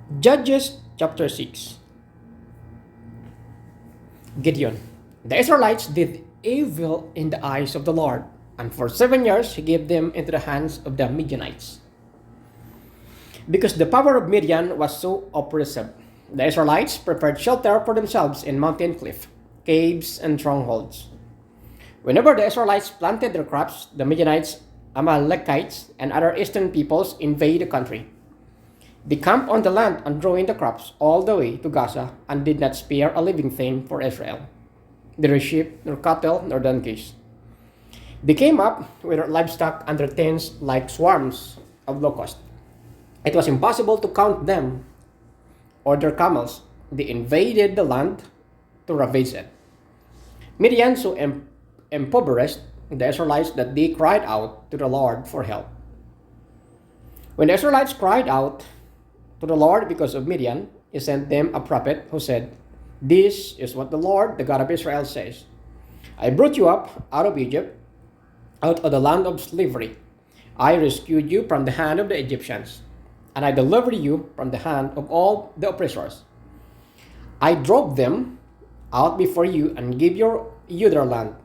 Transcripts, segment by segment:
Judges chapter 6. Gideon. The Israelites did evil in the eyes of the Lord, and for 7 years he gave them into the hands of the Midianites. Because the power of Midian was so oppressive, the Israelites prepared shelter for themselves in mountain cliff, caves, and strongholds. Whenever the Israelites planted their crops, the Midianites, Amalekites, and other eastern peoples invaded the country. They camped on the land and drove in the crops all the way to Gaza and did not spare a living thing for Israel, neither sheep, nor cattle, nor donkeys. They came up with their livestock under tents like swarms of locusts. It was impossible to count them or their camels. They invaded the land to ravage it. Midian so impoverished the Israelites that they cried out to the Lord for help. When the Israelites cried out to the Lord because of Midian, he sent them a prophet who said, "This is what the Lord, the God of Israel, says. I brought you up out of Egypt, out of the land of slavery. I rescued you from the hand of the Egyptians, and I delivered you from the hand of all the oppressors. I drove them out before you and gave you their land.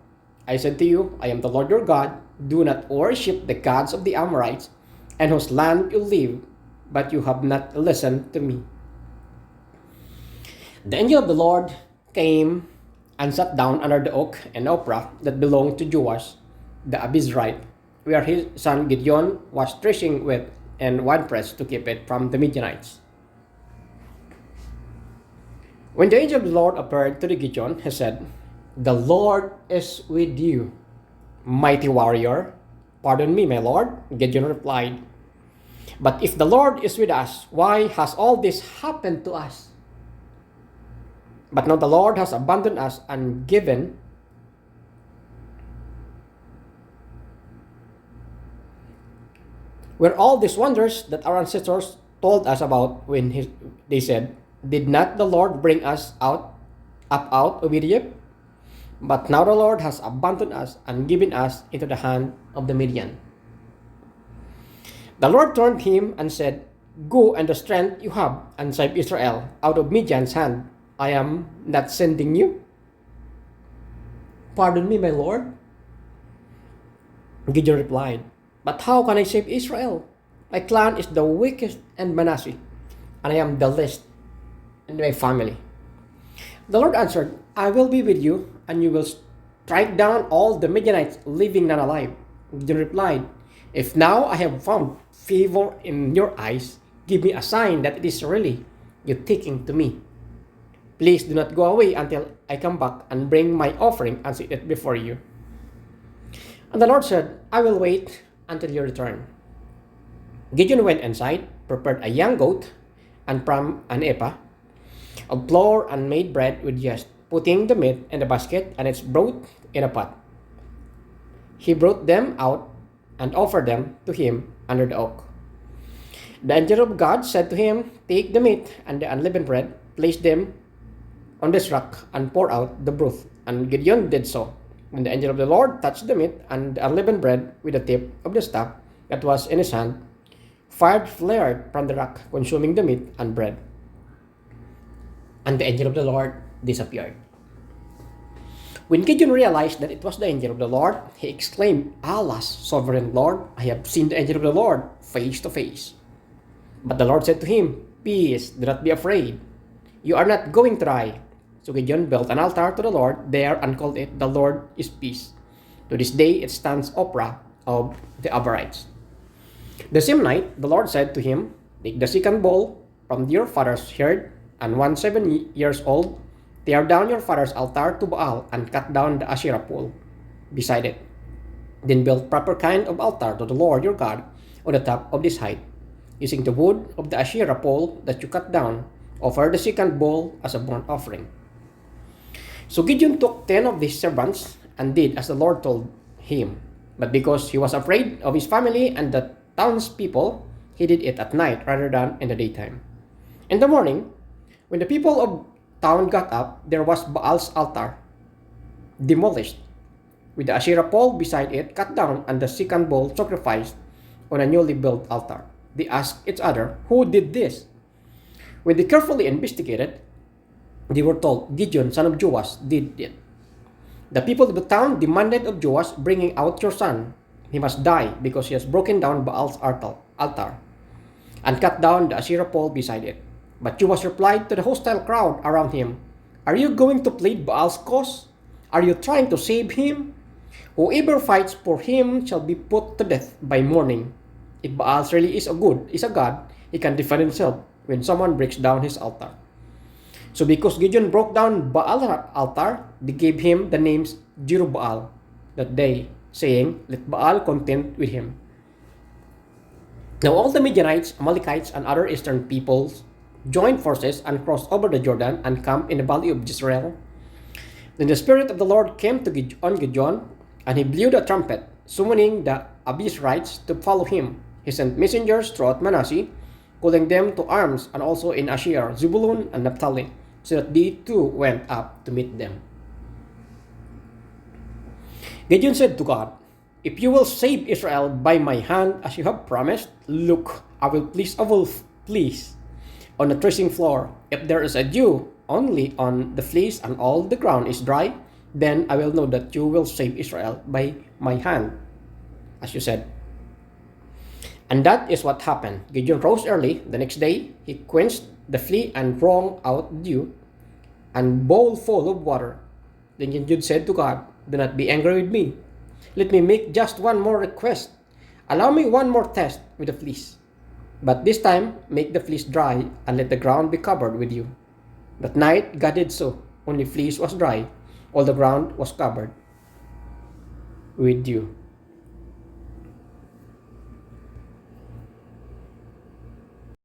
I said to you, I am the Lord your God. Do not worship the gods of the Amorites, and whose land you live, but you have not listened to me." The angel of the Lord came and sat down under the oak and Ophrah that belonged to Joash the Abizrite, where his son Gideon was threshing wheat and winepress to keep it from the Midianites. When the angel of the Lord appeared to the Gideon, he said, "The Lord is with you, mighty warrior." "Pardon me, my Lord," Gideon replied. "But if the Lord is with us, why has all this happened to us? But now the Lord has abandoned us and given were all these wonders that our ancestors told us about when they said, 'Did not the Lord bring us out of Egypt?' But now the Lord has abandoned us and given us into the hand of the Midian." The Lord turned him and said, "Go and the strength you have and save Israel out of Midian's hand. I am not sending you." "Pardon me, my Lord," Gideon replied. "But how can I save Israel? My clan is the weakest in Manasseh, and I am the least in my family." The Lord answered, "I will be with you, and you will strike down all the Midianites, living and alive." Gideon replied, "If now I have found favor in your eyes, give me a sign that it is really you taking to me. Please do not go away until I come back and bring my offering and set it before you." And the Lord said, "I will wait until you return." Gideon went inside, prepared a young goat, and from an ephah of flour and made bread with yeast, putting the meat in the basket and its broth in a pot. He brought them out and offered them to him under the oak. The angel of God said to him, "Take the meat and the unleavened bread, place them on this rock, and pour out the broth." And Gideon did so. When the angel of the Lord touched the meat and the unleavened bread with the tip of the staff that was in his hand, fire flared from the rock, consuming the meat and bread. And the angel of the Lord disappeared. When Gideon realized that it was the angel of the Lord, he exclaimed, "Alas, sovereign Lord, I have seen the angel of the Lord face to face." But the Lord said to him, "Peace, do not be afraid. You are not going to die." So Gideon built an altar to the Lord there and called it, "The Lord is Peace." To this day it stands Ophrah of the Abarites. The same night the Lord said to him, "Take the second bull from your father's herd, and one 7 years old, tear down your father's altar to Baal and cut down the Asherah pole beside it. Then build proper kind of altar to the Lord your God on the top of this height. Using the wood of the Asherah pole that you cut down, offer the second bull as a burnt offering." So Gideon took 10 of his servants and did as the Lord told him. But because he was afraid of his family and the townspeople, he did it at night rather than in the daytime. In the morning, when the people of town got up, there was Baal's altar demolished, with the Asherah pole beside it cut down and the second bull sacrificed on a newly built altar. They asked each other, "Who did this? When they carefully investigated, they were told Gideon, son of Joash, did it. The people of the town demanded of Joash, bringing out your son. He must die because he has broken down Baal's altar and cut down the Asherah pole beside it. But Joash replied to the hostile crowd around him, are you going to plead Baal's cause? Are you trying to save him? Whoever fights for him shall be put to death by morning. If Baal really is a god, he can defend himself when someone breaks down his altar. So because Gideon broke down Baal's altar, they gave him the names Jerubbaal that day, saying, let Baal contend with him. Now all the Midianites, Amalekites, and other eastern peoples joined forces and crossed over the Jordan and camped in the valley of Jezreel. Then the Spirit of the Lord came on Gideon, and he blew the trumpet, summoning the Abiezrites to follow him. He sent messengers throughout Manasseh, calling them to arms, and also in Asher, Zebulun, and Naphtali, so that they too went up to meet them. Gideon said to God, if you will save Israel by my hand as you have promised, look, I will place a wolf on the threshing floor. If there is a dew only on the fleece and all the ground is dry, then I will know that you will save Israel by my hand, as you said. And that is what happened. Gideon rose early the next day. He quenched the flea and wrung out dew and bowl full of water. Then Gideon said to God, do not be angry with me. Let me make just one more request. Allow me one more test with the fleece. But this time, make the fleece dry and let the ground be covered with dew. That night, God did so. Only fleece was dry. All the ground was covered with dew.